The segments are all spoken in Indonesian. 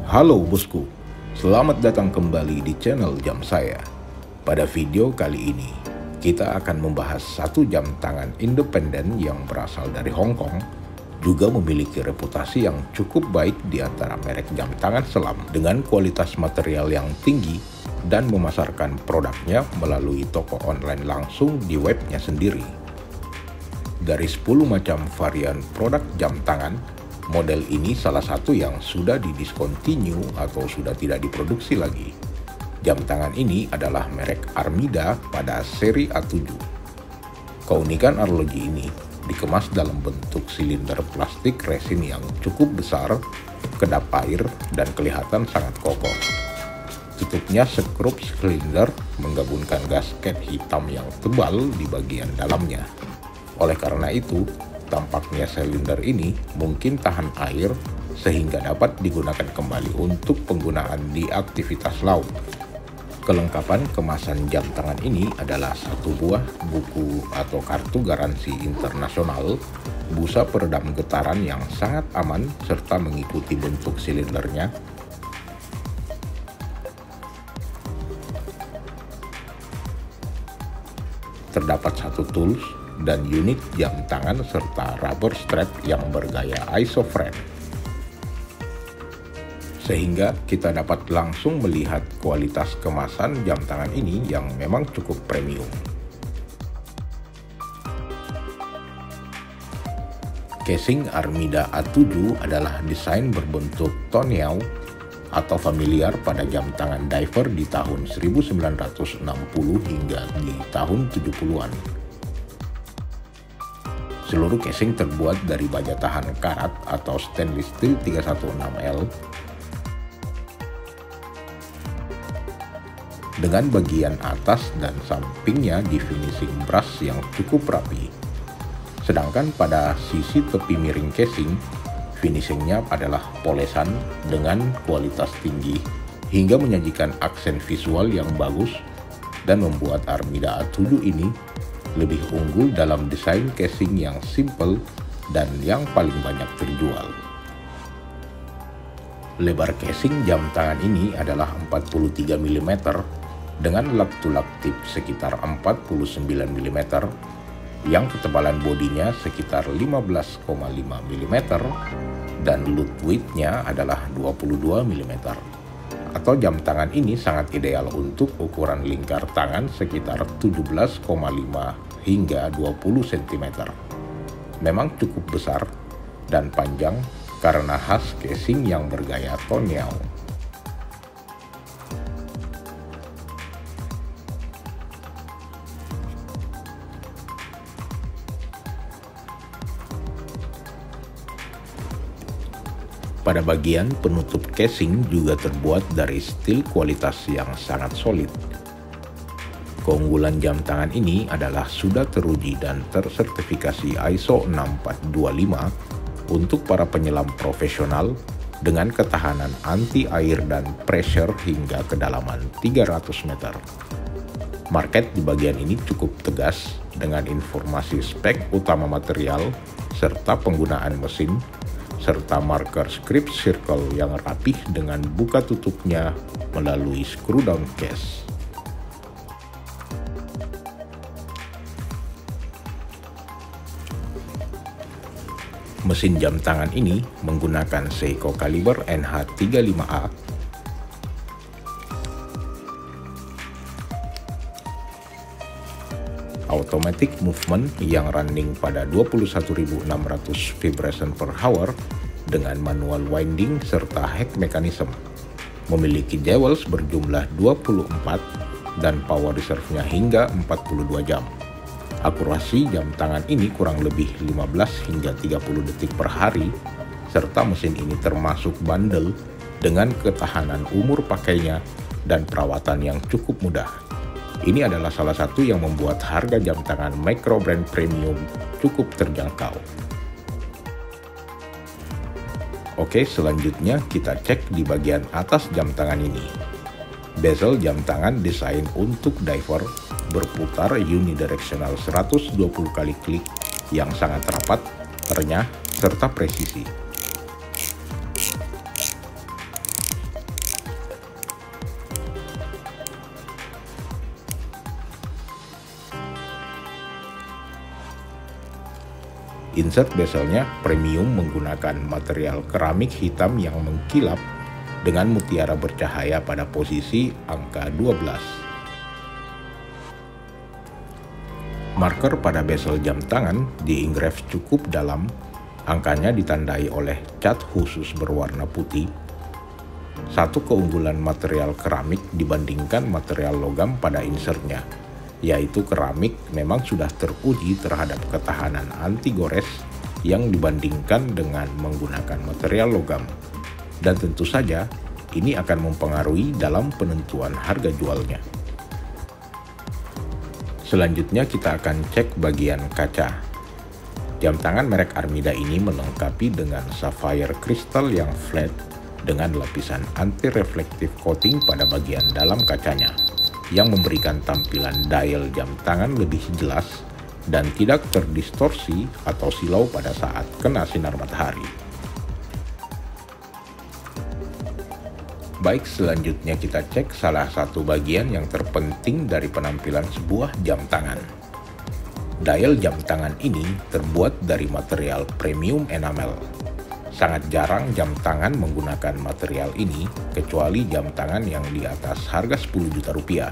Halo bosku, selamat datang kembali di channel jam saya. Pada video kali ini, kita akan membahas satu jam tangan independen yang berasal dari Hong Kong, juga memiliki reputasi yang cukup baik di antara merek jam tangan selam dengan kualitas material yang tinggi dan memasarkan produknya melalui toko online langsung di webnya sendiri. Dari 10 macam varian produk jam tangan, model ini salah satu yang sudah didiscontinue atau sudah tidak diproduksi lagi. Jam tangan ini adalah merek Armida pada seri A7. Keunikan arloji ini dikemas dalam bentuk silinder plastik resin yang cukup besar, kedap air, dan kelihatan sangat kokoh. Tutupnya sekrup silinder menggabungkan gasket hitam yang tebal di bagian dalamnya. Oleh karena itu, tampaknya silinder ini mungkin tahan air sehingga dapat digunakan kembali untuk penggunaan di aktivitas laut. Kelengkapan kemasan jam tangan ini adalah satu buah buku atau kartu garansi internasional, busa peredam getaran yang sangat aman serta mengikuti bentuk silindernya, terdapat satu tools dan unit jam tangan serta rubber strap yang bergaya isoframe. Sehingga kita dapat langsung melihat kualitas kemasan jam tangan ini yang memang cukup premium. Casing Armida A7 adalah desain berbentuk tonneau atau familiar pada jam tangan diver di tahun 1960 hingga di tahun 70-an. Seluruh casing terbuat dari baja tahan karat atau stainless steel 316L dengan bagian atas dan sampingnya di finishing brass yang cukup rapi. Sedangkan pada sisi tepi miring casing, finishingnya adalah polesan dengan kualitas tinggi hingga menyajikan aksen visual yang bagus dan membuat Armida A7 ini lebih unggul dalam desain casing yang simple dan yang paling banyak terjual. Lebar casing jam tangan ini adalah 43 mm dengan lap-to-lap tip sekitar 49 mm, yang ketebalan bodinya sekitar 15,5 mm dan loop width-nya adalah 22 mm. Atau jam tangan ini sangat ideal untuk ukuran lingkar tangan sekitar 17,5 hingga 20 cm. Memang cukup besar dan panjang karena khas casing yang bergaya tonneau. Pada bagian penutup casing juga terbuat dari steel kualitas yang sangat solid. Keunggulan jam tangan ini adalah sudah teruji dan tersertifikasi ISO 6425 untuk para penyelam profesional dengan ketahanan anti air dan pressure hingga kedalaman 300 meter. Market di bagian ini cukup tegas dengan informasi spek utama material serta penggunaan mesin, serta marker script circle yang rapih dengan buka tutupnya melalui screw down case. Mesin jam tangan ini menggunakan Seiko kaliber NH35A automatic movement yang running pada 21.600 vibration per hour dengan manual winding serta head mechanism. Memiliki jewels berjumlah 24 dan power reserve-nya hingga 42 jam. Akurasi jam tangan ini kurang lebih 15 hingga 30 detik per hari, serta mesin ini termasuk bundle dengan ketahanan umur pakainya dan perawatan yang cukup mudah. Ini adalah salah satu yang membuat harga jam tangan micro brand premium cukup terjangkau. Oke, selanjutnya kita cek di bagian atas jam tangan ini. Bezel jam tangan desain untuk diver berputar unidirectional 120 kali klik yang sangat rapat, renyah, serta presisi. Insert bezelnya premium menggunakan material keramik hitam yang mengkilap dengan mutiara bercahaya pada posisi angka 12. Marker pada bezel jam tangan di-engrave cukup dalam, angkanya ditandai oleh cat khusus berwarna putih. Satu keunggulan material keramik dibandingkan material logam pada insertnya, yaitu keramik memang sudah teruji terhadap ketahanan anti gores yang dibandingkan dengan menggunakan material logam. Dan tentu saja ini akan mempengaruhi dalam penentuan harga jualnya. Selanjutnya kita akan cek bagian kaca. Jam tangan merek Armida ini melengkapi dengan sapphire kristal yang flat dengan lapisan anti-reflective coating pada bagian dalam kacanya, yang memberikan tampilan dial jam tangan lebih jelas dan tidak terdistorsi atau silau pada saat kena sinar matahari. Baik, selanjutnya kita cek salah satu bagian yang terpenting dari penampilan sebuah jam tangan. Dial jam tangan ini terbuat dari material premium enamel. Sangat jarang jam tangan menggunakan material ini, kecuali jam tangan yang di atas harga 10 juta rupiah.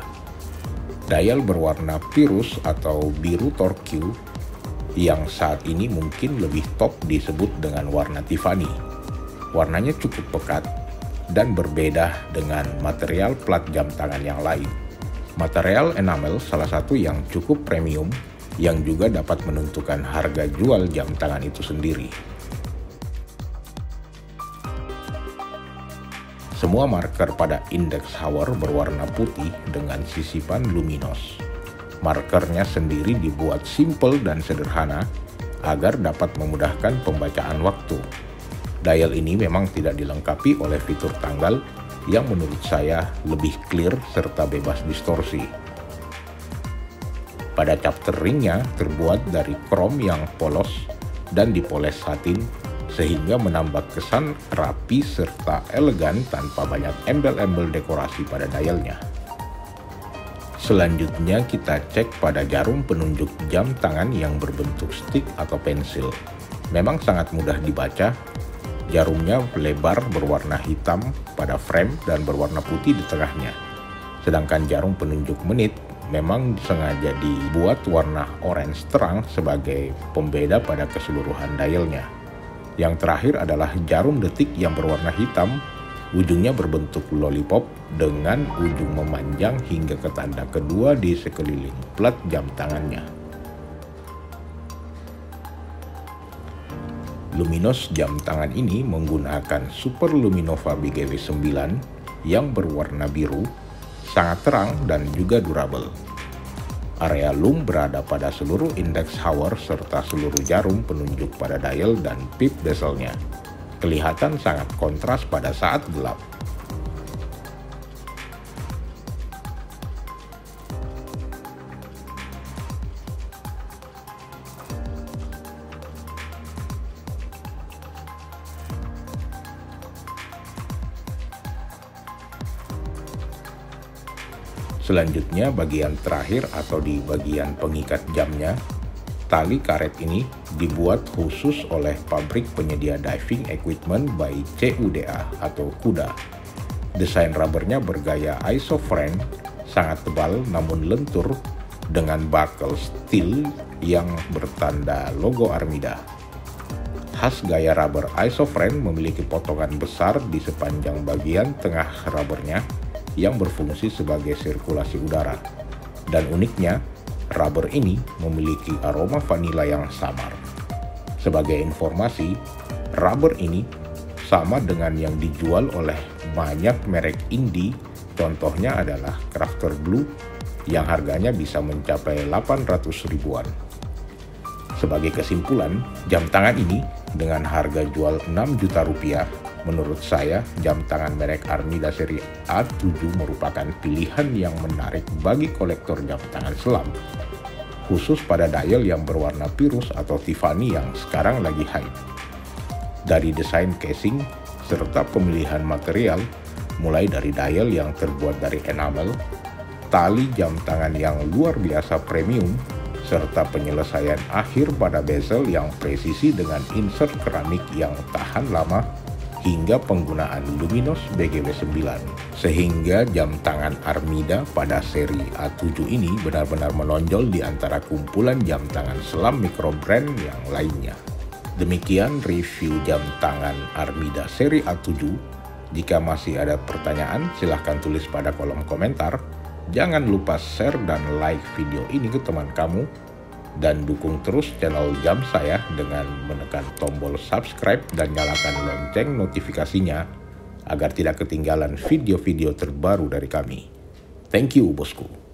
Dial berwarna pirus atau biru turquoise yang saat ini mungkin lebih top disebut dengan warna Tiffany. Warnanya cukup pekat dan berbeda dengan material plat jam tangan yang lain. Material enamel salah satu yang cukup premium yang juga dapat menentukan harga jual jam tangan itu sendiri. Semua marker pada index hour berwarna putih dengan sisipan luminos. Markernya sendiri dibuat simple dan sederhana agar dapat memudahkan pembacaan waktu. Dial ini memang tidak dilengkapi oleh fitur tanggal yang menurut saya lebih clear serta bebas distorsi. Pada chapter ringnya terbuat dari krom yang polos dan dipoles satin, sehingga menambah kesan rapi serta elegan tanpa banyak embel-embel dekorasi pada dialnya. Selanjutnya kita cek pada jarum penunjuk jam tangan yang berbentuk stick atau pensil. Memang sangat mudah dibaca. Jarumnya lebar berwarna hitam pada frame dan berwarna putih di tengahnya. Sedangkan jarum penunjuk menit memang sengaja dibuat warna orange terang sebagai pembeda pada keseluruhan dialnya. Yang terakhir adalah jarum detik yang berwarna hitam, ujungnya berbentuk lollipop dengan ujung memanjang hingga ke tanda kedua di sekeliling plat jam tangannya. Luminos jam tangan ini menggunakan Super Luminova BGW 9 yang berwarna biru, sangat terang dan juga durable. Area lum berada pada seluruh index hour serta seluruh jarum penunjuk pada dial dan pip bezelnya. Kelihatan sangat kontras pada saat gelap. Selanjutnya bagian terakhir atau di bagian pengikat jamnya, tali karet ini dibuat khusus oleh pabrik penyedia diving equipment by CUDA atau CUDA. Desain rubbernya bergaya isoframe, sangat tebal namun lentur dengan buckle steel yang bertanda logo Armida. Khas gaya rubber isoframe memiliki potongan besar di sepanjang bagian tengah rubbernya yang berfungsi sebagai sirkulasi udara. Dan uniknya, rubber ini memiliki aroma vanila yang samar. Sebagai informasi, rubber ini sama dengan yang dijual oleh banyak merek indie, contohnya adalah Crafter Blue yang harganya bisa mencapai 800 ribuan. Sebagai kesimpulan, jam tangan ini dengan harga jual 6 juta rupiah, menurut saya jam tangan merek Armida seri A7 merupakan pilihan yang menarik bagi kolektor jam tangan selam, khusus pada dial yang berwarna pirus atau Tiffany yang sekarang lagi hype. Dari desain casing serta pemilihan material, mulai dari dial yang terbuat dari enamel, tali jam tangan yang luar biasa premium, serta penyelesaian akhir pada bezel yang presisi dengan insert keramik yang tahan lama, hingga penggunaan luminos BGW9. Sehingga jam tangan Armida pada seri A7 ini benar-benar menonjol di antara kumpulan jam tangan selam mikro brand yang lainnya. Demikian review jam tangan Armida seri A7. Jika masih ada pertanyaan, silahkan tulis pada kolom komentar. Jangan lupa share dan like video ini ke teman kamu. Dan dukung terus channel Jam Saya dengan menekan tombol subscribe dan nyalakan lonceng notifikasinya agar tidak ketinggalan video-video terbaru dari kami. Thank you, bosku.